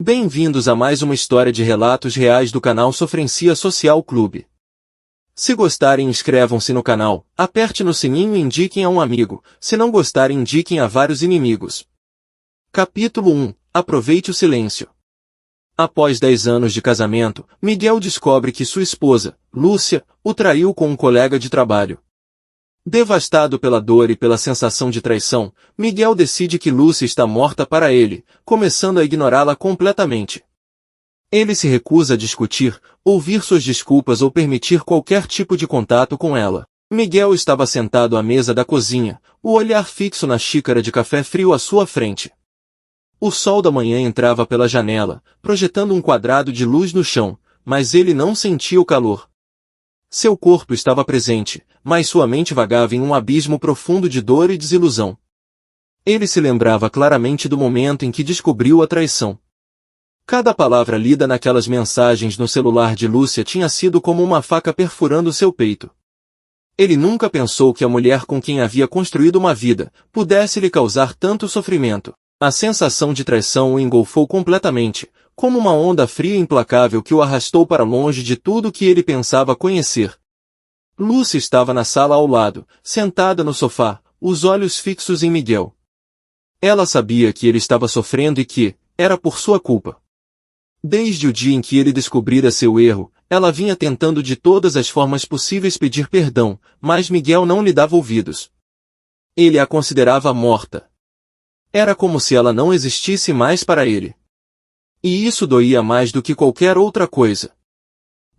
Bem-vindos a mais uma história de relatos reais do canal Sofrencia Social Clube. Se gostarem, inscrevam-se no canal, aperte no sininho e indiquem a um amigo, se não gostarem, indiquem a vários inimigos. Capítulo 1. Aproveite o silêncio. Após 10 anos de casamento, Miguel descobre que sua esposa, Lúcia, o traiu com um colega de trabalho. Devastado pela dor e pela sensação de traição, Miguel decide que Lúcia está morta para ele, começando a ignorá-la completamente. Ele se recusa a discutir, ouvir suas desculpas ou permitir qualquer tipo de contato com ela. Miguel estava sentado à mesa da cozinha, o olhar fixo na xícara de café frio à sua frente. O sol da manhã entrava pela janela, projetando um quadrado de luz no chão, mas ele não sentia o calor. Seu corpo estava presente, mas sua mente vagava em um abismo profundo de dor e desilusão. Ele se lembrava claramente do momento em que descobriu a traição. Cada palavra lida naquelas mensagens no celular de Lúcia tinha sido como uma faca perfurando seu peito. Ele nunca pensou que a mulher com quem havia construído uma vida pudesse lhe causar tanto sofrimento. A sensação de traição o engolfou completamente, como uma onda fria e implacável que o arrastou para longe de tudo que ele pensava conhecer. Lúcia estava na sala ao lado, sentada no sofá, os olhos fixos em Miguel. Ela sabia que ele estava sofrendo e que era por sua culpa. Desde o dia em que ele descobrira seu erro, ela vinha tentando de todas as formas possíveis pedir perdão, mas Miguel não lhe dava ouvidos. Ele a considerava morta. Era como se ela não existisse mais para ele. E isso doía mais do que qualquer outra coisa.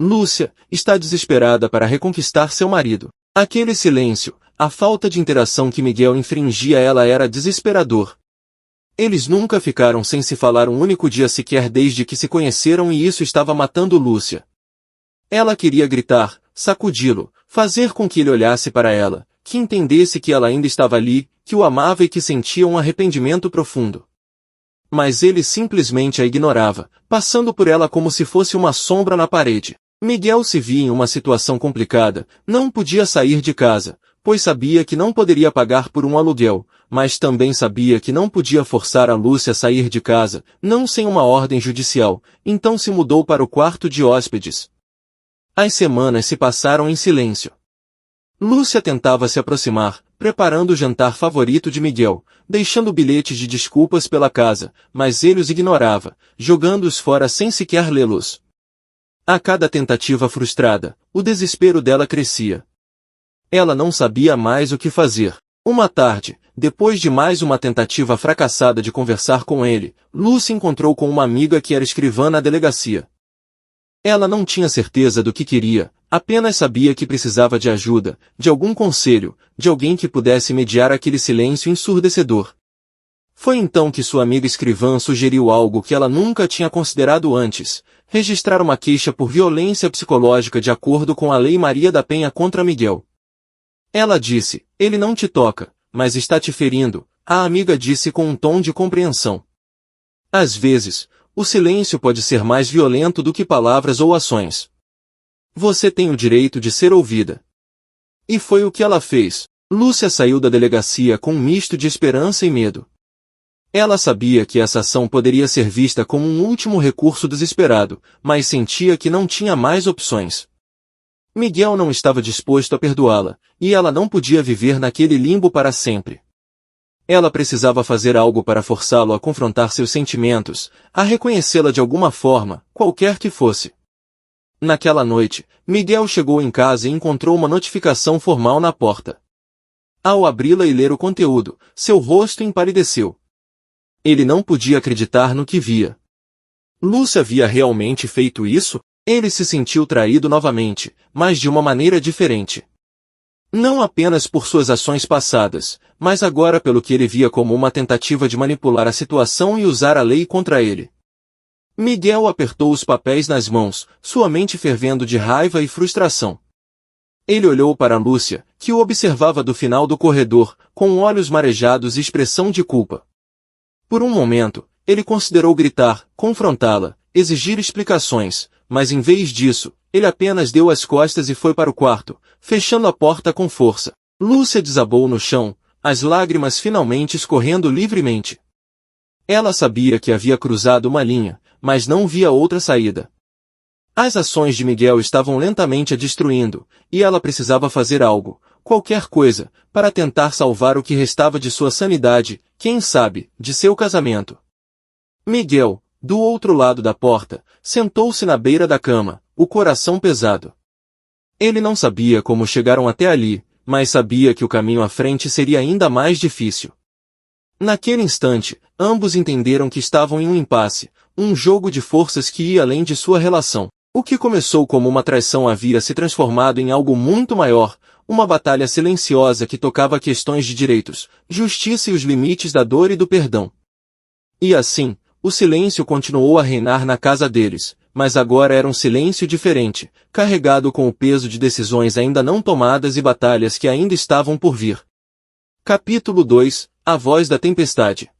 Lúcia está desesperada para reconquistar seu marido. Aquele silêncio, a falta de interação que Miguel infringia a ela era desesperador. Eles nunca ficaram sem se falar um único dia sequer desde que se conheceram e isso estava matando Lúcia. Ela queria gritar, sacudi-lo, fazer com que ele olhasse para ela, que entendesse que ela ainda estava ali, que o amava e que sentia um arrependimento profundo. Mas ele simplesmente a ignorava, passando por ela como se fosse uma sombra na parede. Miguel se via em uma situação complicada, não podia sair de casa, pois sabia que não poderia pagar por um aluguel, mas também sabia que não podia forçar a Lúcia a sair de casa, não sem uma ordem judicial, então se mudou para o quarto de hóspedes. As semanas se passaram em silêncio. Lúcia tentava se aproximar, preparando o jantar favorito de Miguel, deixando bilhetes de desculpas pela casa, mas ele os ignorava, jogando-os fora sem sequer lê-los. A cada tentativa frustrada, o desespero dela crescia. Ela não sabia mais o que fazer. Uma tarde, depois de mais uma tentativa fracassada de conversar com ele, Lúcia encontrou com uma amiga que era escrivã na delegacia. Ela não tinha certeza do que queria, apenas sabia que precisava de ajuda, de algum conselho, de alguém que pudesse mediar aquele silêncio ensurdecedor. Foi então que sua amiga escrivã sugeriu algo que ela nunca tinha considerado antes, registrar uma queixa por violência psicológica de acordo com a Lei Maria da Penha contra Miguel. Ela disse, ele não te toca, mas está te ferindo, a amiga disse com um tom de compreensão. Às vezes, o silêncio pode ser mais violento do que palavras ou ações. Você tem o direito de ser ouvida. E foi o que ela fez. Lúcia saiu da delegacia com um misto de esperança e medo. Ela sabia que essa ação poderia ser vista como um último recurso desesperado, mas sentia que não tinha mais opções. Miguel não estava disposto a perdoá-la, e ela não podia viver naquele limbo para sempre. Ela precisava fazer algo para forçá-lo a confrontar seus sentimentos, a reconhecê-la de alguma forma, qualquer que fosse. Naquela noite, Miguel chegou em casa e encontrou uma notificação formal na porta. Ao abri-la e ler o conteúdo, seu rosto empalideceu. Ele não podia acreditar no que via. Lúcia havia realmente feito isso? Ele se sentiu traído novamente, mas de uma maneira diferente. Não apenas por suas ações passadas, mas agora pelo que ele via como uma tentativa de manipular a situação e usar a lei contra ele. Miguel apertou os papéis nas mãos, sua mente fervendo de raiva e frustração. Ele olhou para Lúcia, que o observava do final do corredor, com olhos marejados e expressão de culpa. Por um momento, ele considerou gritar, confrontá-la, exigir explicações, mas em vez disso, ele apenas deu as costas e foi para o quarto, fechando a porta com força. Lúcia desabou no chão, as lágrimas finalmente escorrendo livremente. Ela sabia que havia cruzado uma linha, mas não via outra saída. As ações de Miguel estavam lentamente a destruindo, e ela precisava fazer algo, qualquer coisa, para tentar salvar o que restava de sua sanidade, quem sabe, de seu casamento. Miguel, do outro lado da porta, sentou-se na beira da cama, o coração pesado. Ele não sabia como chegaram até ali, mas sabia que o caminho à frente seria ainda mais difícil. Naquele instante, ambos entenderam que estavam em um impasse, um jogo de forças que ia além de sua relação. O que começou como uma traição havia se transformado em algo muito maior, uma batalha silenciosa que tocava questões de direitos, justiça e os limites da dor e do perdão. E assim, o silêncio continuou a reinar na casa deles, mas agora era um silêncio diferente, carregado com o peso de decisões ainda não tomadas e batalhas que ainda estavam por vir. Capítulo 2 – A Voz da Tempestade.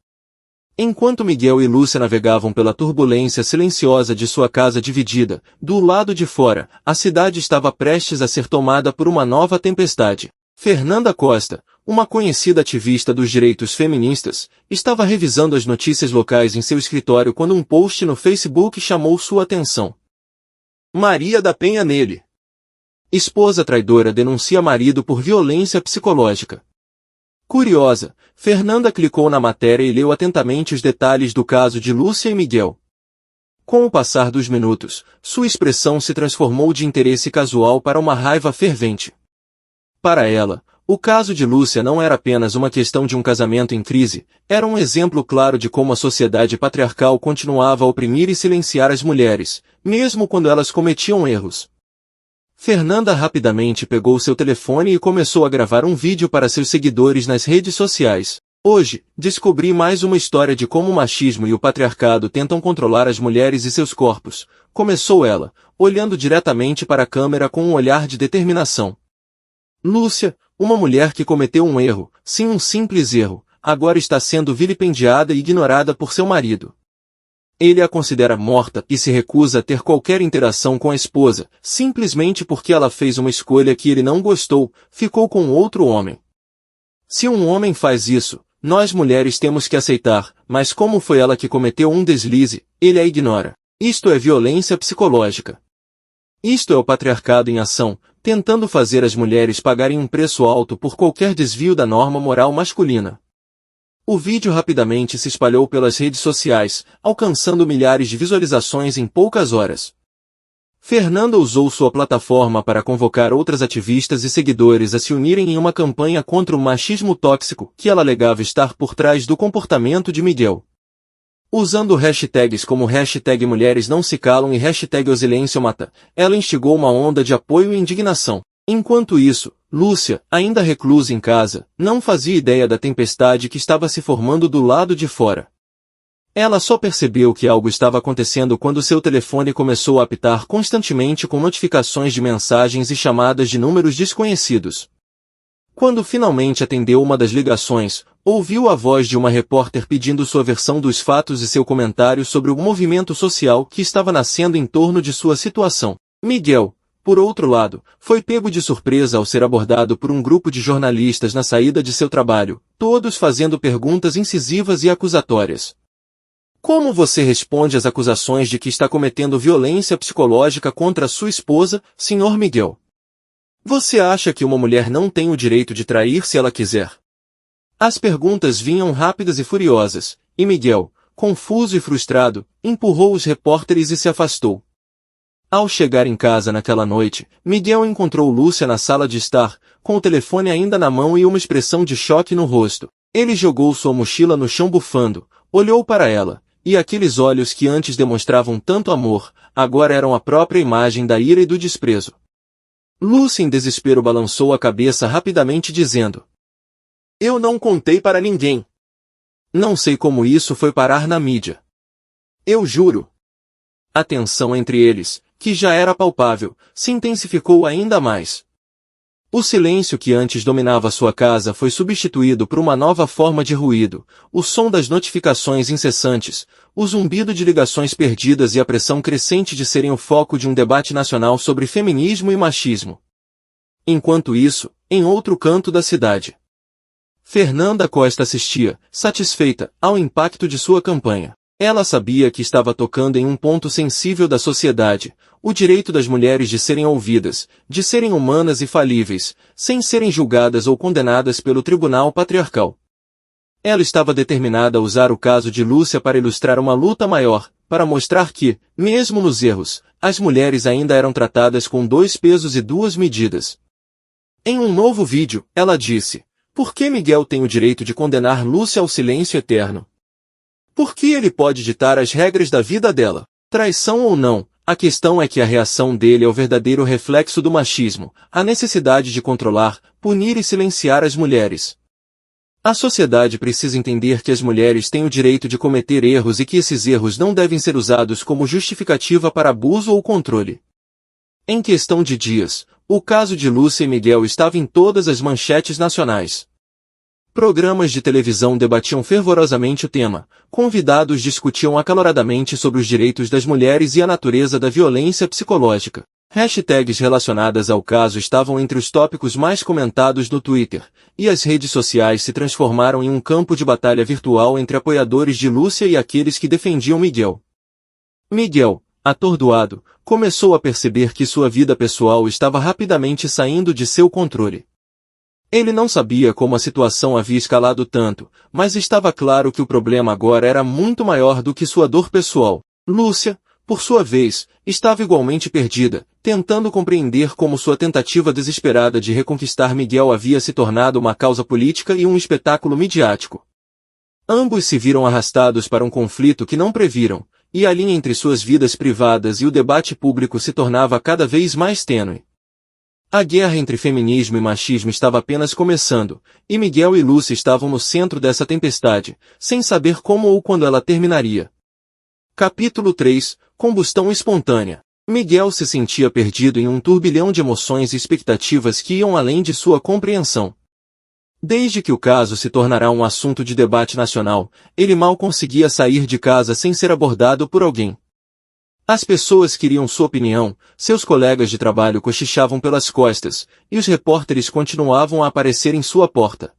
Enquanto Miguel e Lúcia navegavam pela turbulência silenciosa de sua casa dividida, do lado de fora, a cidade estava prestes a ser tomada por uma nova tempestade. Fernanda Costa, uma conhecida ativista dos direitos feministas, estava revisando as notícias locais em seu escritório quando um post no Facebook chamou sua atenção. Maria da Penha nele. Esposa traidora denuncia marido por violência psicológica. Curiosa, Fernanda clicou na matéria e leu atentamente os detalhes do caso de Lúcia e Miguel. Com o passar dos minutos, sua expressão se transformou de interesse casual para uma raiva fervente. Para ela, o caso de Lúcia não era apenas uma questão de um casamento em crise, era um exemplo claro de como a sociedade patriarcal continuava a oprimir e silenciar as mulheres, mesmo quando elas cometiam erros. Fernanda rapidamente pegou seu telefone e começou a gravar um vídeo para seus seguidores nas redes sociais. Hoje, descobri mais uma história de como o machismo e o patriarcado tentam controlar as mulheres e seus corpos, começou ela, olhando diretamente para a câmera com um olhar de determinação. Lúcia, uma mulher que cometeu um erro, sim um simples erro, agora está sendo vilipendiada e ignorada por seu marido. Ele a considera morta e se recusa a ter qualquer interação com a esposa, simplesmente porque ela fez uma escolha que ele não gostou, ficou com outro homem. Se um homem faz isso, nós mulheres temos que aceitar, mas como foi ela que cometeu um deslize, ele a ignora. Isto é violência psicológica. Isto é o patriarcado em ação, tentando fazer as mulheres pagarem um preço alto por qualquer desvio da norma moral masculina. O vídeo rapidamente se espalhou pelas redes sociais, alcançando milhares de visualizações em poucas horas. Fernanda usou sua plataforma para convocar outras ativistas e seguidores a se unirem em uma campanha contra o machismo tóxico que ela alegava estar por trás do comportamento de Miguel. Usando hashtags como hashtag Mulheres Não Se Calam e hashtag O Silêncio Mata, ela instigou uma onda de apoio e indignação. Enquanto isso, Lúcia, ainda reclusa em casa, não fazia ideia da tempestade que estava se formando do lado de fora. Ela só percebeu que algo estava acontecendo quando seu telefone começou a apitar constantemente com notificações de mensagens e chamadas de números desconhecidos. Quando finalmente atendeu uma das ligações, ouviu a voz de uma repórter pedindo sua versão dos fatos e seu comentário sobre o movimento social que estava nascendo em torno de sua situação. Miguel, por outro lado, foi pego de surpresa ao ser abordado por um grupo de jornalistas na saída de seu trabalho, todos fazendo perguntas incisivas e acusatórias. Como você responde às acusações de que está cometendo violência psicológica contra sua esposa, Sr. Miguel? Você acha que uma mulher não tem o direito de trair se ela quiser? As perguntas vinham rápidas e furiosas, e Miguel, confuso e frustrado, empurrou os repórteres e se afastou. Ao chegar em casa naquela noite, Miguel encontrou Lúcia na sala de estar, com o telefone ainda na mão e uma expressão de choque no rosto. Ele jogou sua mochila no chão bufando, olhou para ela, e aqueles olhos que antes demonstravam tanto amor, agora eram a própria imagem da ira e do desprezo. Lúcia em desespero balançou a cabeça rapidamente dizendo: "Eu não contei para ninguém. Não sei como isso foi parar na mídia. Eu juro." A tensão entre eles, que já era palpável, se intensificou ainda mais. O silêncio que antes dominava sua casa foi substituído por uma nova forma de ruído, o som das notificações incessantes, o zumbido de ligações perdidas e a pressão crescente de serem o foco de um debate nacional sobre feminismo e machismo. Enquanto isso, em outro canto da cidade, Fernanda Costa assistia, satisfeita, ao impacto de sua campanha. Ela sabia que estava tocando em um ponto sensível da sociedade, o direito das mulheres de serem ouvidas, de serem humanas e falíveis, sem serem julgadas ou condenadas pelo tribunal patriarcal. Ela estava determinada a usar o caso de Lúcia para ilustrar uma luta maior, para mostrar que, mesmo nos erros, as mulheres ainda eram tratadas com 2 pesos e 2 medidas. Em um novo vídeo, ela disse: "Por que Miguel tem o direito de condenar Lúcia ao silêncio eterno? Por que ele pode ditar as regras da vida dela? Traição ou não, a questão é que a reação dele é o verdadeiro reflexo do machismo, a necessidade de controlar, punir e silenciar as mulheres. A sociedade precisa entender que as mulheres têm o direito de cometer erros e que esses erros não devem ser usados como justificativa para abuso ou controle." Em questão de dias, o caso de Lúcia e Miguel estava em todas as manchetes nacionais. Programas de televisão debatiam fervorosamente o tema, convidados discutiam acaloradamente sobre os direitos das mulheres e a natureza da violência psicológica. Hashtags relacionadas ao caso estavam entre os tópicos mais comentados no Twitter, e as redes sociais se transformaram em um campo de batalha virtual entre apoiadores de Lúcia e aqueles que defendiam Miguel. Miguel, atordoado, começou a perceber que sua vida pessoal estava rapidamente saindo de seu controle. Ele não sabia como a situação havia escalado tanto, mas estava claro que o problema agora era muito maior do que sua dor pessoal. Lúcia, por sua vez, estava igualmente perdida, tentando compreender como sua tentativa desesperada de reconquistar Miguel havia se tornado uma causa política e um espetáculo midiático. Ambos se viram arrastados para um conflito que não previram, e a linha entre suas vidas privadas e o debate público se tornava cada vez mais tênue. A guerra entre feminismo e machismo estava apenas começando, e Miguel e Lúcia estavam no centro dessa tempestade, sem saber como ou quando ela terminaria. Capítulo 3 – Combustão espontânea. Miguel se sentia perdido em um turbilhão de emoções e expectativas que iam além de sua compreensão. Desde que o caso se tornará um assunto de debate nacional, ele mal conseguia sair de casa sem ser abordado por alguém. As pessoas queriam sua opinião, seus colegas de trabalho cochichavam pelas costas, e os repórteres continuavam a aparecer em sua porta.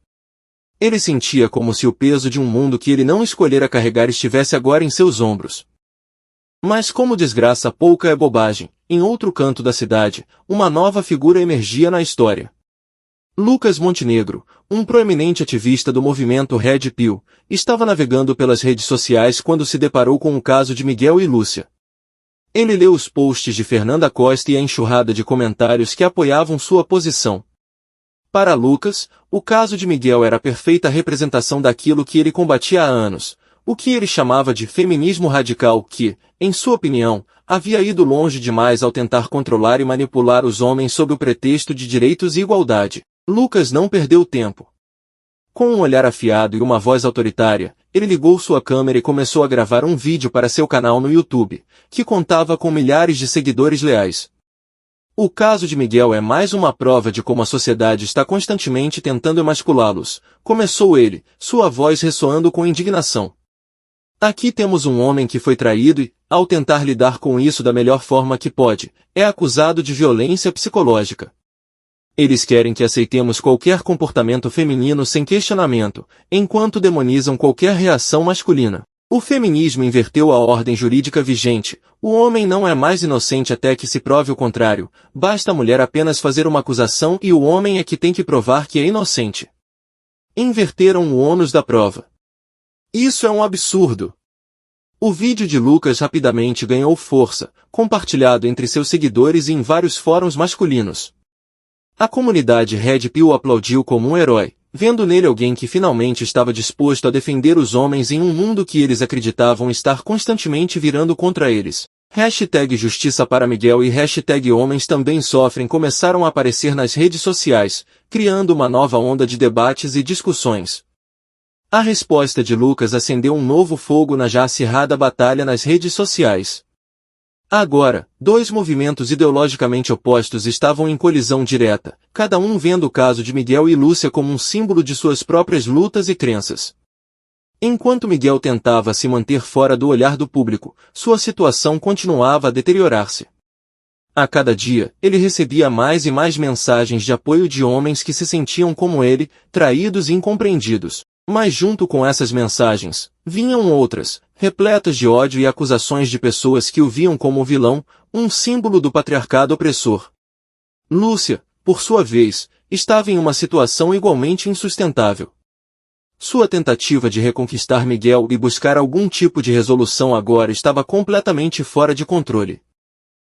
Ele sentia como se o peso de um mundo que ele não escolhera carregar estivesse agora em seus ombros. Mas como desgraça pouca é bobagem, em outro canto da cidade, uma nova figura emergia na história. Lucas Montenegro, um proeminente ativista do movimento Red Pill, estava navegando pelas redes sociais quando se deparou com o caso de Miguel e Lúcia. Ele leu os posts de Fernanda Costa e a enxurrada de comentários que apoiavam sua posição. Para Lucas, o caso de Miguel era a perfeita representação daquilo que ele combatia há anos, o que ele chamava de feminismo radical que, em sua opinião, havia ido longe demais ao tentar controlar e manipular os homens sob o pretexto de direitos e igualdade. Lucas não perdeu tempo. Com um olhar afiado e uma voz autoritária, ele ligou sua câmera e começou a gravar um vídeo para seu canal no YouTube, que contava com milhares de seguidores leais. O caso de Miguel é mais uma prova de como a sociedade está constantemente tentando emasculá-los, começou ele, sua voz ressoando com indignação. Aqui temos um homem que foi traído e, ao tentar lidar com isso da melhor forma que pode, é acusado de violência psicológica. Eles querem que aceitemos qualquer comportamento feminino sem questionamento, enquanto demonizam qualquer reação masculina. O feminismo inverteu a ordem jurídica vigente. O homem não é mais inocente até que se prove o contrário. Basta a mulher apenas fazer uma acusação e o homem é que tem que provar que é inocente. Inverteram o ônus da prova. Isso é um absurdo. O vídeo de Lucas rapidamente ganhou força, compartilhado entre seus seguidores e em vários fóruns masculinos. A comunidade Red Pill aplaudiu como um herói, vendo nele alguém que finalmente estava disposto a defender os homens em um mundo que eles acreditavam estar constantemente virando contra eles. Hashtag Justiça para Miguel e hashtag Homens Também Sofrem começaram a aparecer nas redes sociais, criando uma nova onda de debates e discussões. A resposta de Lucas acendeu um novo fogo na já acirrada batalha nas redes sociais. Agora, 2 movimentos ideologicamente opostos estavam em colisão direta, cada um vendo o caso de Miguel e Lúcia como um símbolo de suas próprias lutas e crenças. Enquanto Miguel tentava se manter fora do olhar do público, sua situação continuava a deteriorar-se. A cada dia, ele recebia mais e mais mensagens de apoio de homens que se sentiam como ele, traídos e incompreendidos. Mas junto com essas mensagens, vinham outras, repletas de ódio e acusações de pessoas que o viam como o vilão, um símbolo do patriarcado opressor. Lúcia, por sua vez, estava em uma situação igualmente insustentável. Sua tentativa de reconquistar Miguel e buscar algum tipo de resolução agora estava completamente fora de controle.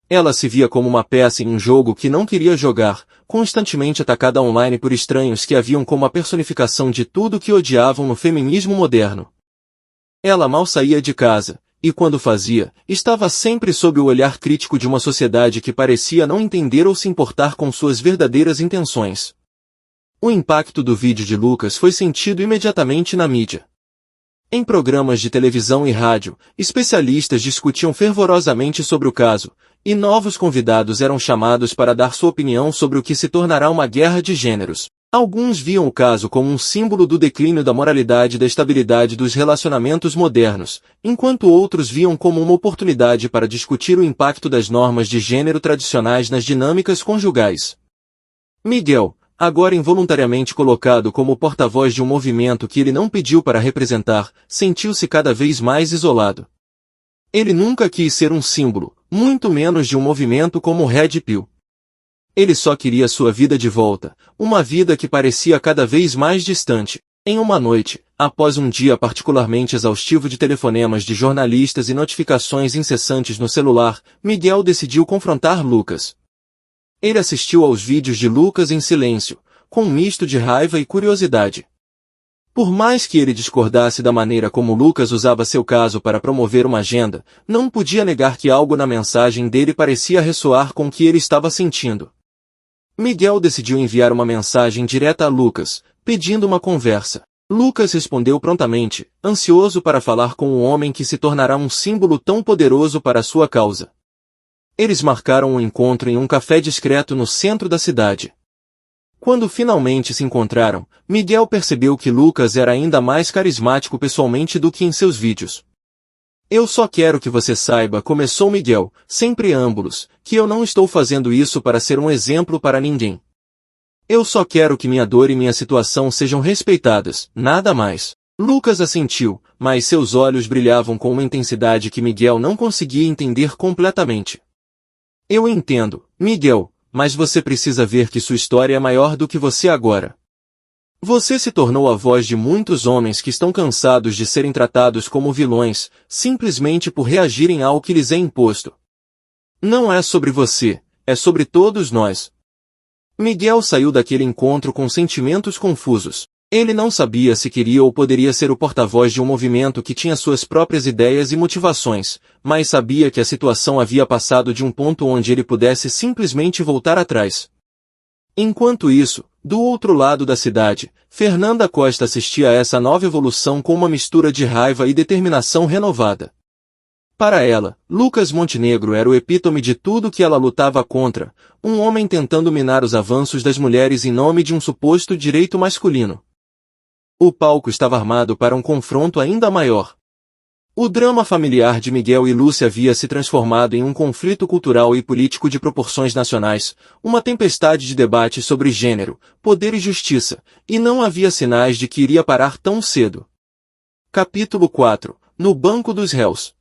Ela se via como uma peça em um jogo que não queria jogar, constantemente atacada online por estranhos que a viam como a personificação de tudo que odiavam no feminismo moderno. Ela mal saía de casa, e quando fazia, estava sempre sob o olhar crítico de uma sociedade que parecia não entender ou se importar com suas verdadeiras intenções. O impacto do vídeo de Lucas foi sentido imediatamente na mídia. Em programas de televisão e rádio, especialistas discutiam fervorosamente sobre o caso, e novos convidados eram chamados para dar sua opinião sobre o que se tornará uma guerra de gêneros. Alguns viam o caso como um símbolo do declínio da moralidade e da estabilidade dos relacionamentos modernos, enquanto outros viam como uma oportunidade para discutir o impacto das normas de gênero tradicionais nas dinâmicas conjugais. Miguel, agora involuntariamente colocado como porta-voz de um movimento que ele não pediu para representar, sentiu-se cada vez mais isolado. Ele nunca quis ser um símbolo, muito menos de um movimento como o Red Pill. Ele só queria sua vida de volta, uma vida que parecia cada vez mais distante. Em uma noite, após um dia particularmente exaustivo de telefonemas de jornalistas e notificações incessantes no celular, Miguel decidiu confrontar Lucas. Ele assistiu aos vídeos de Lucas em silêncio, com um misto de raiva e curiosidade. Por mais que ele discordasse da maneira como Lucas usava seu caso para promover uma agenda, não podia negar que algo na mensagem dele parecia ressoar com o que ele estava sentindo. Miguel decidiu enviar uma mensagem direta a Lucas, pedindo uma conversa. Lucas respondeu prontamente, ansioso para falar com o homem que se tornará um símbolo tão poderoso para a sua causa. Eles marcaram um encontro em um café discreto no centro da cidade. Quando finalmente se encontraram, Miguel percebeu que Lucas era ainda mais carismático pessoalmente do que em seus vídeos. Eu só quero que você saiba, começou Miguel, sem preâmbulos, que eu não estou fazendo isso para ser um exemplo para ninguém. Eu só quero que minha dor e minha situação sejam respeitadas, nada mais. Lucas assentiu, mas seus olhos brilhavam com uma intensidade que Miguel não conseguia entender completamente. Eu entendo, Miguel, mas você precisa ver que sua história é maior do que você agora. Você se tornou a voz de muitos homens que estão cansados de serem tratados como vilões, simplesmente por reagirem ao que lhes é imposto. Não é sobre você, é sobre todos nós. Miguel saiu daquele encontro com sentimentos confusos. Ele não sabia se queria ou poderia ser o porta-voz de um movimento que tinha suas próprias ideias e motivações, mas sabia que a situação havia passado de um ponto onde ele pudesse simplesmente voltar atrás. Enquanto isso, do outro lado da cidade, Fernanda Costa assistia a essa nova evolução com uma mistura de raiva e determinação renovada. Para ela, Lucas Montenegro era o epítome de tudo que ela lutava contra, um homem tentando minar os avanços das mulheres em nome de um suposto direito masculino. O palco estava armado para um confronto ainda maior. O drama familiar de Miguel e Lúcia havia se transformado em um conflito cultural e político de proporções nacionais, uma tempestade de debate sobre gênero, poder e justiça, e não havia sinais de que iria parar tão cedo. Capítulo 4. No banco dos réus.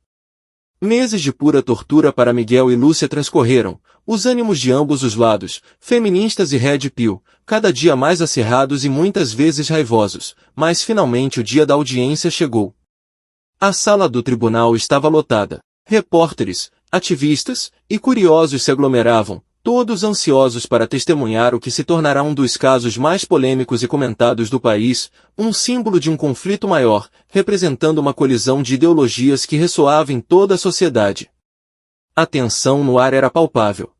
Meses de pura tortura para Miguel e Lúcia transcorreram, os ânimos de ambos os lados, feministas e Red Pill, cada dia mais acirrados e muitas vezes raivosos, mas finalmente o dia da audiência chegou. A sala do tribunal estava lotada. Repórteres, ativistas e curiosos se aglomeravam, todos ansiosos para testemunhar o que se tornará um dos casos mais polêmicos e comentados do país, um símbolo de um conflito maior, representando uma colisão de ideologias que ressoava em toda a sociedade. A tensão no ar era palpável.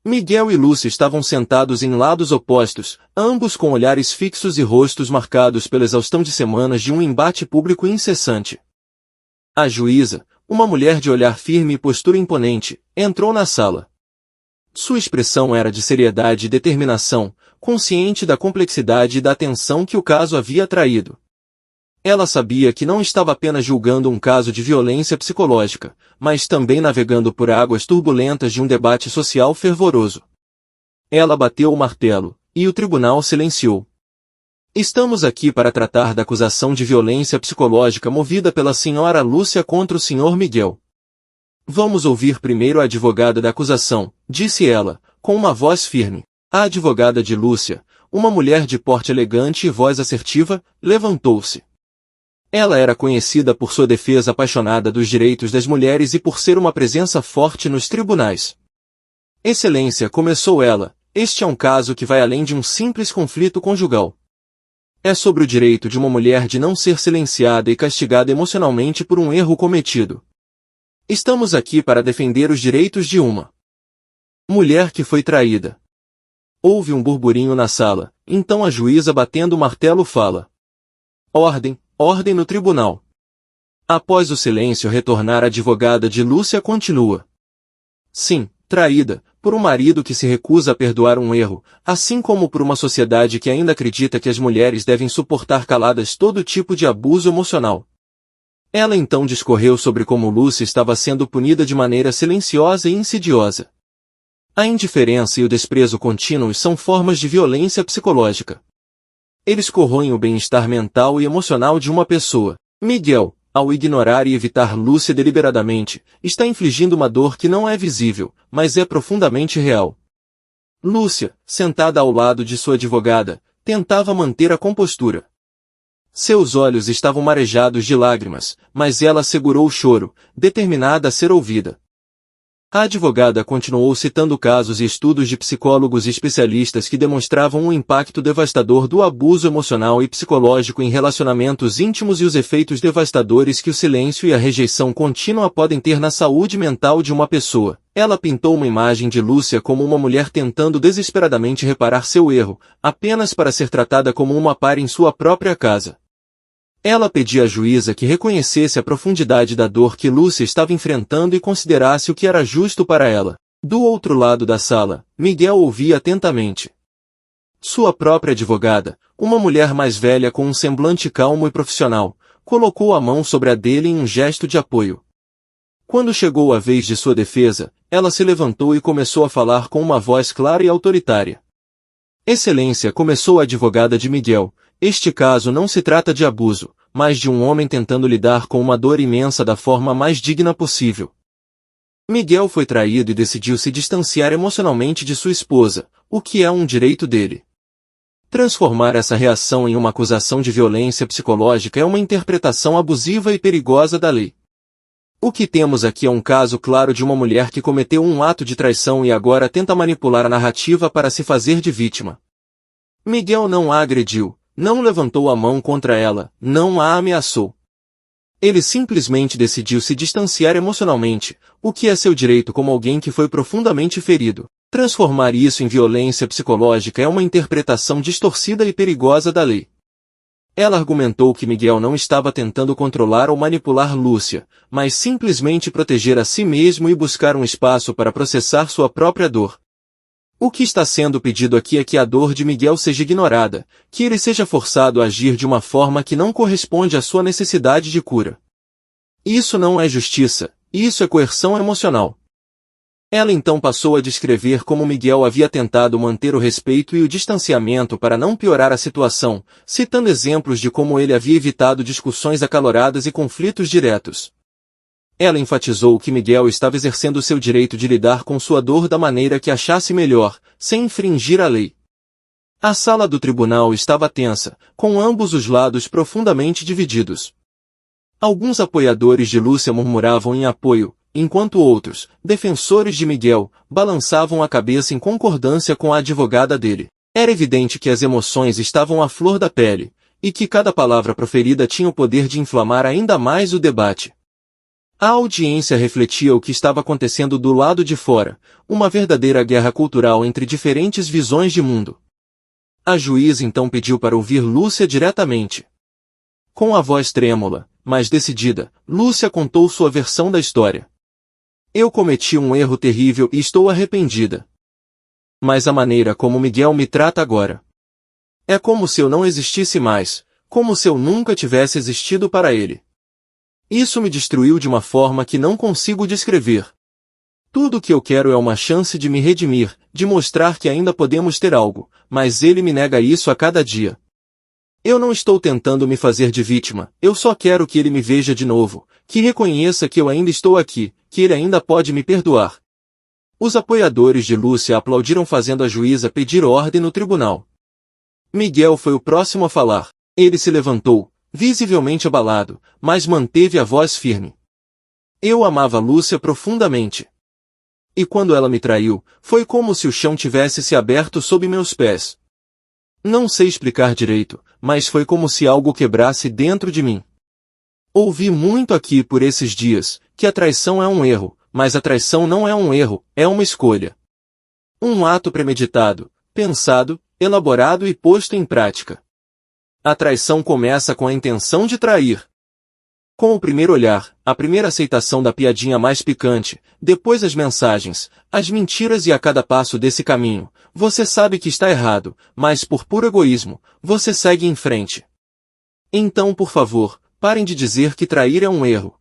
Miguel e Lúcia estavam sentados em lados opostos, ambos com olhares fixos e rostos marcados pela exaustão de semanas de um embate público incessante. A juíza, uma mulher de olhar firme e postura imponente, entrou na sala. Sua expressão era de seriedade e determinação, consciente da complexidade e da atenção que o caso havia atraído. Ela sabia que não estava apenas julgando um caso de violência psicológica, mas também navegando por águas turbulentas de um debate social fervoroso. Ela bateu o martelo, e o tribunal silenciou. Estamos aqui para tratar da acusação de violência psicológica movida pela senhora Lúcia contra o senhor Miguel. Vamos ouvir primeiro a advogada da acusação, disse ela, com uma voz firme. A advogada de Lúcia, uma mulher de porte elegante e voz assertiva, levantou-se. Ela era conhecida por sua defesa apaixonada dos direitos das mulheres e por ser uma presença forte nos tribunais. Excelência, começou ela, este é um caso que vai além de um simples conflito conjugal. É sobre o direito de uma mulher de não ser silenciada e castigada emocionalmente por um erro cometido. Estamos aqui para defender os direitos de uma mulher que foi traída. Houve um burburinho na sala, então a juíza batendo o martelo fala. Ordem, ordem no tribunal. Após o silêncio retornar, a advogada de Lúcia continua. Sim, traída, por um marido que se recusa a perdoar um erro, assim como por uma sociedade que ainda acredita que as mulheres devem suportar caladas todo tipo de abuso emocional. Ela então discorreu sobre como Lúcia estava sendo punida de maneira silenciosa e insidiosa. A indiferença e o desprezo contínuos são formas de violência psicológica. Eles corroem o bem-estar mental e emocional de uma pessoa. Miguel, ao ignorar e evitar Lúcia deliberadamente, está infligindo uma dor que não é visível, mas é profundamente real. Lúcia, sentada ao lado de sua advogada, tentava manter a compostura. Seus olhos estavam marejados de lágrimas, mas ela segurou o choro, determinada a ser ouvida. A advogada continuou citando casos e estudos de psicólogos e especialistas que demonstravam o impacto devastador do abuso emocional e psicológico em relacionamentos íntimos e os efeitos devastadores que o silêncio e a rejeição contínua podem ter na saúde mental de uma pessoa. Ela pintou uma imagem de Lúcia como uma mulher tentando desesperadamente reparar seu erro, apenas para ser tratada como uma par em sua própria casa. Ela pedia à juíza que reconhecesse a profundidade da dor que Lúcia estava enfrentando e considerasse o que era justo para ela. Do outro lado da sala, Miguel ouvia atentamente. Sua própria advogada, uma mulher mais velha com um semblante calmo e profissional, colocou a mão sobre a dele em um gesto de apoio. Quando chegou a vez de sua defesa, ela se levantou e começou a falar com uma voz clara e autoritária. Excelência, começou a advogada de Miguel, este caso não se trata de abuso, mas de um homem tentando lidar com uma dor imensa da forma mais digna possível. Miguel foi traído e decidiu se distanciar emocionalmente de sua esposa, o que é um direito dele. Transformar essa reação em uma acusação de violência psicológica é uma interpretação abusiva e perigosa da lei. O que temos aqui é um caso claro de uma mulher que cometeu um ato de traição e agora tenta manipular a narrativa para se fazer de vítima. Miguel não a agrediu, não levantou a mão contra ela, não a ameaçou. Ele simplesmente decidiu se distanciar emocionalmente, o que é seu direito como alguém que foi profundamente ferido. Transformar isso em violência psicológica é uma interpretação distorcida e perigosa da lei. Ela argumentou que Miguel não estava tentando controlar ou manipular Lúcia, mas simplesmente proteger a si mesmo e buscar um espaço para processar sua própria dor. O que está sendo pedido aqui é que a dor de Miguel seja ignorada, que ele seja forçado a agir de uma forma que não corresponde à sua necessidade de cura. Isso não é justiça, isso é coerção emocional. Ela então passou a descrever como Miguel havia tentado manter o respeito e o distanciamento para não piorar a situação, citando exemplos de como ele havia evitado discussões acaloradas e conflitos diretos. Ela enfatizou que Miguel estava exercendo seu direito de lidar com sua dor da maneira que achasse melhor, sem infringir a lei. A sala do tribunal estava tensa, com ambos os lados profundamente divididos. Alguns apoiadores de Lúcia murmuravam em apoio, enquanto outros, defensores de Miguel, balançavam a cabeça em concordância com a advogada dele. Era evidente que as emoções estavam à flor da pele, e que cada palavra proferida tinha o poder de inflamar ainda mais o debate. A audiência refletia o que estava acontecendo do lado de fora, uma verdadeira guerra cultural entre diferentes visões de mundo. A juíza então pediu para ouvir Lúcia diretamente. Com a voz trêmula, mas decidida, Lúcia contou sua versão da história. Eu cometi um erro terrível e estou arrependida. Mas a maneira como Miguel me trata agora é como se eu não existisse mais, como se eu nunca tivesse existido para ele. Isso me destruiu de uma forma que não consigo descrever. Tudo o que eu quero é uma chance de me redimir, de mostrar que ainda podemos ter algo, mas ele me nega isso a cada dia. Eu não estou tentando me fazer de vítima, eu só quero que ele me veja de novo, que reconheça que eu ainda estou aqui, que ele ainda pode me perdoar. Os apoiadores de Lúcia aplaudiram fazendo a juíza pedir ordem no tribunal. Miguel foi o próximo a falar. Ele se levantou, visivelmente abalado, mas manteve a voz firme. Eu amava Lúcia profundamente. E quando ela me traiu, foi como se o chão tivesse se aberto sob meus pés. Não sei explicar direito, mas foi como se algo quebrasse dentro de mim. Ouvi muito aqui por esses dias, que a traição é um erro, mas a traição não é um erro, é uma escolha. Um ato premeditado, pensado, elaborado e posto em prática. A traição começa com a intenção de trair. Com o primeiro olhar, a primeira aceitação da piadinha mais picante, depois as mensagens, as mentiras e a cada passo desse caminho, você sabe que está errado, mas por puro egoísmo, você segue em frente. Então, por favor, parem de dizer que trair é um erro.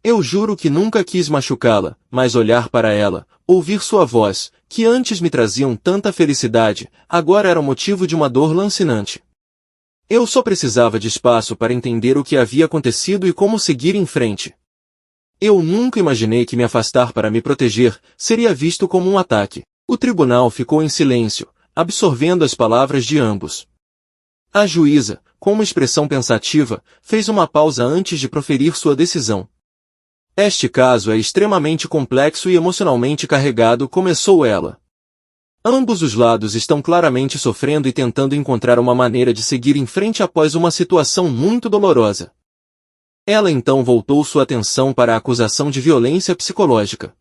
Eu juro que nunca quis machucá-la, mas olhar para ela, ouvir sua voz, que antes me traziam tanta felicidade, agora era motivo de uma dor lancinante. Eu só precisava de espaço para entender o que havia acontecido e como seguir em frente. Eu nunca imaginei que me afastar para me proteger seria visto como um ataque. O tribunal ficou em silêncio, absorvendo as palavras de ambos. A juíza, com uma expressão pensativa, fez uma pausa antes de proferir sua decisão. Este caso é extremamente complexo e emocionalmente carregado, começou ela. Ambos os lados estão claramente sofrendo e tentando encontrar uma maneira de seguir em frente após uma situação muito dolorosa. Ela então voltou sua atenção para a acusação de violência psicológica.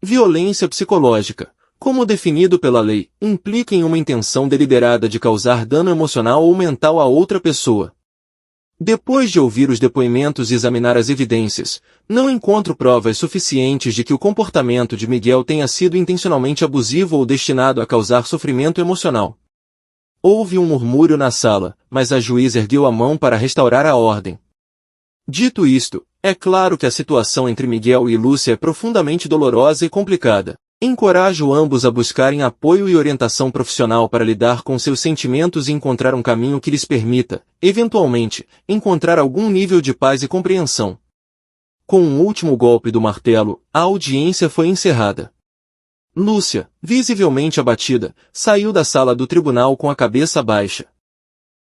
Violência psicológica, como definido pela lei, implica em uma intenção deliberada de causar dano emocional ou mental a outra pessoa. Depois de ouvir os depoimentos e examinar as evidências, não encontro provas suficientes de que o comportamento de Miguel tenha sido intencionalmente abusivo ou destinado a causar sofrimento emocional. Houve um murmúrio na sala, mas a juíza ergueu a mão para restaurar a ordem. Dito isto, é claro que a situação entre Miguel e Lúcia é profundamente dolorosa e complicada. Encorajo ambos a buscarem apoio e orientação profissional para lidar com seus sentimentos e encontrar um caminho que lhes permita, eventualmente, encontrar algum nível de paz e compreensão. Com um último golpe do martelo, a audiência foi encerrada. Lúcia, visivelmente abatida, saiu da sala do tribunal com a cabeça baixa.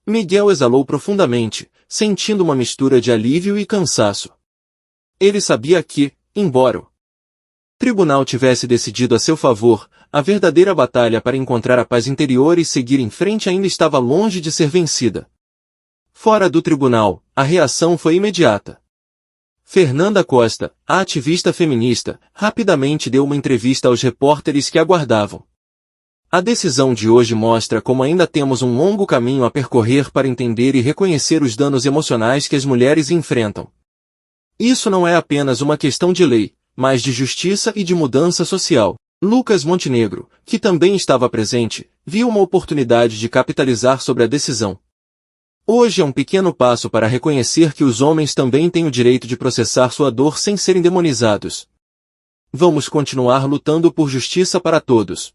Miguel exalou profundamente, sentindo uma mistura de alívio e cansaço. Ele sabia que, embora o tribunal tivesse decidido a seu favor, a verdadeira batalha para encontrar a paz interior e seguir em frente ainda estava longe de ser vencida. Fora do tribunal, a reação foi imediata. Fernanda Costa, a ativista feminista, rapidamente deu uma entrevista aos repórteres que aguardavam. A decisão de hoje mostra como ainda temos um longo caminho a percorrer para entender e reconhecer os danos emocionais que as mulheres enfrentam. Isso não é apenas uma questão de lei, mas de justiça e de mudança social. Lucas Montenegro, que também estava presente, viu uma oportunidade de capitalizar sobre a decisão. Hoje é um pequeno passo para reconhecer que os homens também têm o direito de processar sua dor sem serem demonizados. Vamos continuar lutando por justiça para todos.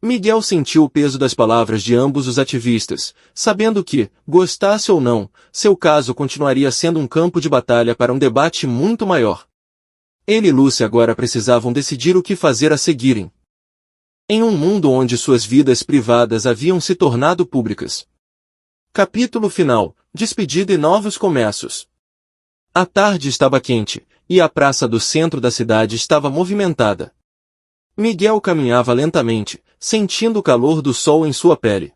Miguel sentiu o peso das palavras de ambos os ativistas, sabendo que, gostasse ou não, seu caso continuaria sendo um campo de batalha para um debate muito maior. Ele e Lúcia agora precisavam decidir o que fazer a seguirem. Em um mundo onde suas vidas privadas haviam se tornado públicas. Capítulo final, despedida e novos começos. A tarde estava quente, e a praça do centro da cidade estava movimentada. Miguel caminhava lentamente, sentindo o calor do sol em sua pele.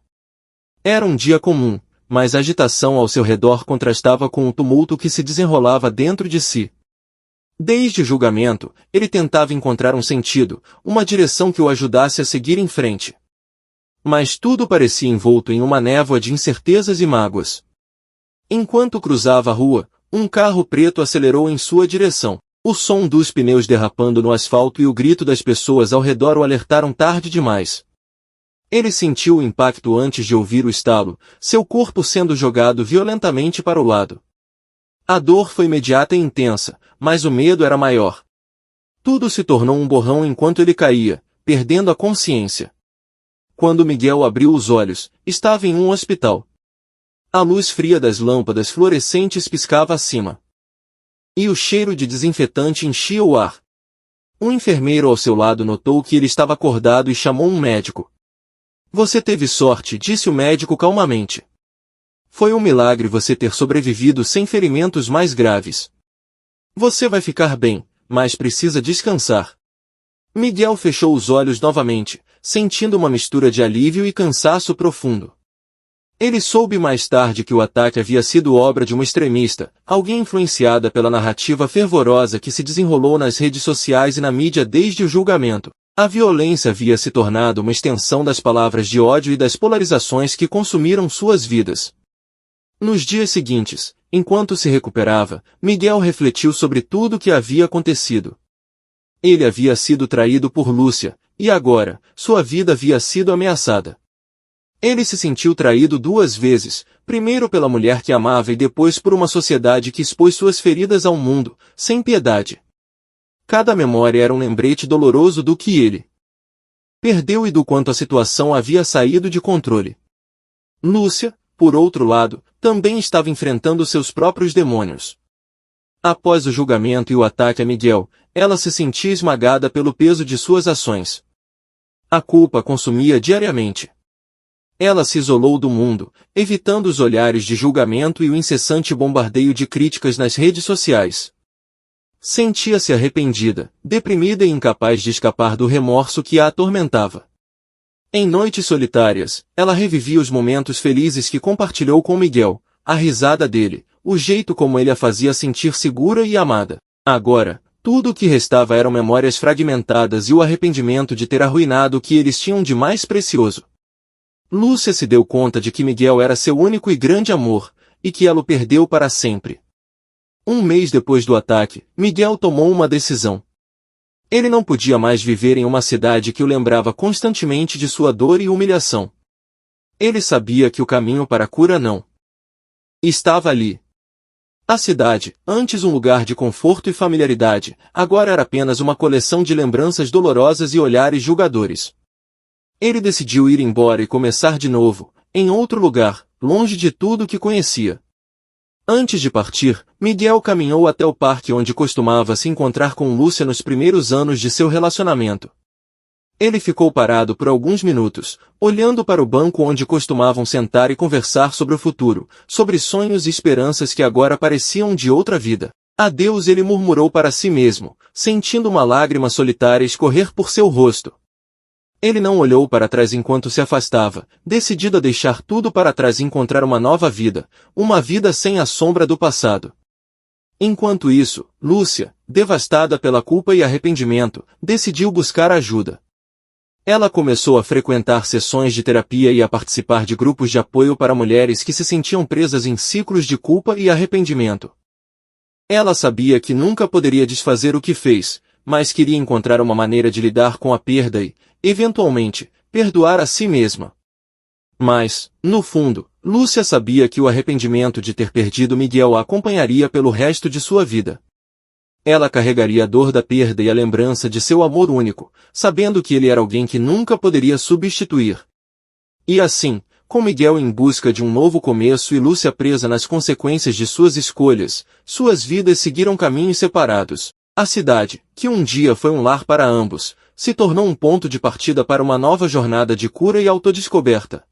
Era um dia comum, mas a agitação ao seu redor contrastava com o tumulto que se desenrolava dentro de si. Desde o julgamento, ele tentava encontrar um sentido, uma direção que o ajudasse a seguir em frente. Mas tudo parecia envolto em uma névoa de incertezas e mágoas. Enquanto cruzava a rua, um carro preto acelerou em sua direção. O som dos pneus derrapando no asfalto e o grito das pessoas ao redor o alertaram tarde demais. Ele sentiu o impacto antes de ouvir o estalo, seu corpo sendo jogado violentamente para o lado. A dor foi imediata e intensa, mas o medo era maior. Tudo se tornou um borrão enquanto ele caía, perdendo a consciência. Quando Miguel abriu os olhos, estava em um hospital. A luz fria das lâmpadas fluorescentes piscava acima. E o cheiro de desinfetante enchia o ar. Um enfermeiro ao seu lado notou que ele estava acordado e chamou um médico. Você teve sorte, disse o médico calmamente. Foi um milagre você ter sobrevivido sem ferimentos mais graves. Você vai ficar bem, mas precisa descansar. Miguel fechou os olhos novamente, sentindo uma mistura de alívio e cansaço profundo. Ele soube mais tarde que o ataque havia sido obra de uma extremista, alguém influenciada pela narrativa fervorosa que se desenrolou nas redes sociais e na mídia desde o julgamento. A violência havia se tornado uma extensão das palavras de ódio e das polarizações que consumiram suas vidas. Nos dias seguintes, enquanto se recuperava, Miguel refletiu sobre tudo o que havia acontecido. Ele havia sido traído por Lúcia, e agora, sua vida havia sido ameaçada. Ele se sentiu traído 2 vezes, primeiro pela mulher que amava e depois por uma sociedade que expôs suas feridas ao mundo, sem piedade. Cada memória era um lembrete doloroso do que ele perdeu e do quanto a situação havia saído de controle. Lúcia, por outro lado, também estava enfrentando seus próprios demônios. Após o julgamento e o ataque a Miguel, ela se sentia esmagada pelo peso de suas ações. A culpa consumia diariamente. Ela se isolou do mundo, evitando os olhares de julgamento e o incessante bombardeio de críticas nas redes sociais. Sentia-se arrependida, deprimida e incapaz de escapar do remorso que a atormentava. Em noites solitárias, ela revivia os momentos felizes que compartilhou com Miguel, a risada dele, o jeito como ele a fazia sentir segura e amada. Agora, tudo o que restava eram memórias fragmentadas e o arrependimento de ter arruinado o que eles tinham de mais precioso. Lúcia se deu conta de que Miguel era seu único e grande amor, e que ela o perdeu para sempre. 1 mês depois do ataque, Miguel tomou uma decisão. Ele não podia mais viver em uma cidade que o lembrava constantemente de sua dor e humilhação. Ele sabia que o caminho para a cura não estava ali. A cidade, antes um lugar de conforto e familiaridade, agora era apenas uma coleção de lembranças dolorosas e olhares julgadores. Ele decidiu ir embora e começar de novo, em outro lugar, longe de tudo que conhecia. Antes de partir, Miguel caminhou até o parque onde costumava se encontrar com Lúcia nos primeiros anos de seu relacionamento. Ele ficou parado por alguns minutos, olhando para o banco onde costumavam sentar e conversar sobre o futuro, sobre sonhos e esperanças que agora pareciam de outra vida. Adeus, ele murmurou para si mesmo, sentindo uma lágrima solitária escorrer por seu rosto. Ele não olhou para trás enquanto se afastava, decidido a deixar tudo para trás e encontrar uma nova vida, uma vida sem a sombra do passado. Enquanto isso, Lúcia, devastada pela culpa e arrependimento, decidiu buscar ajuda. Ela começou a frequentar sessões de terapia e a participar de grupos de apoio para mulheres que se sentiam presas em ciclos de culpa e arrependimento. Ela sabia que nunca poderia desfazer o que fez, mas queria encontrar uma maneira de lidar com a perda e, eventualmente, perdoar a si mesma. Mas, no fundo, Lúcia sabia que o arrependimento de ter perdido Miguel a acompanharia pelo resto de sua vida. Ela carregaria a dor da perda e a lembrança de seu amor único, sabendo que ele era alguém que nunca poderia substituir. E assim, com Miguel em busca de um novo começo e Lúcia presa nas consequências de suas escolhas, suas vidas seguiram caminhos separados. A cidade, que um dia foi um lar para ambos, se tornou um ponto de partida para uma nova jornada de cura e autodescoberta.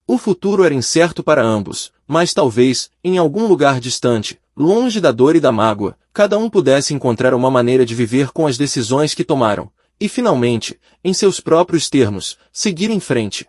O futuro era incerto para ambos, mas talvez, em algum lugar distante, longe da dor e da mágoa, cada um pudesse encontrar uma maneira de viver com as decisões que tomaram, e finalmente, em seus próprios termos, seguir em frente.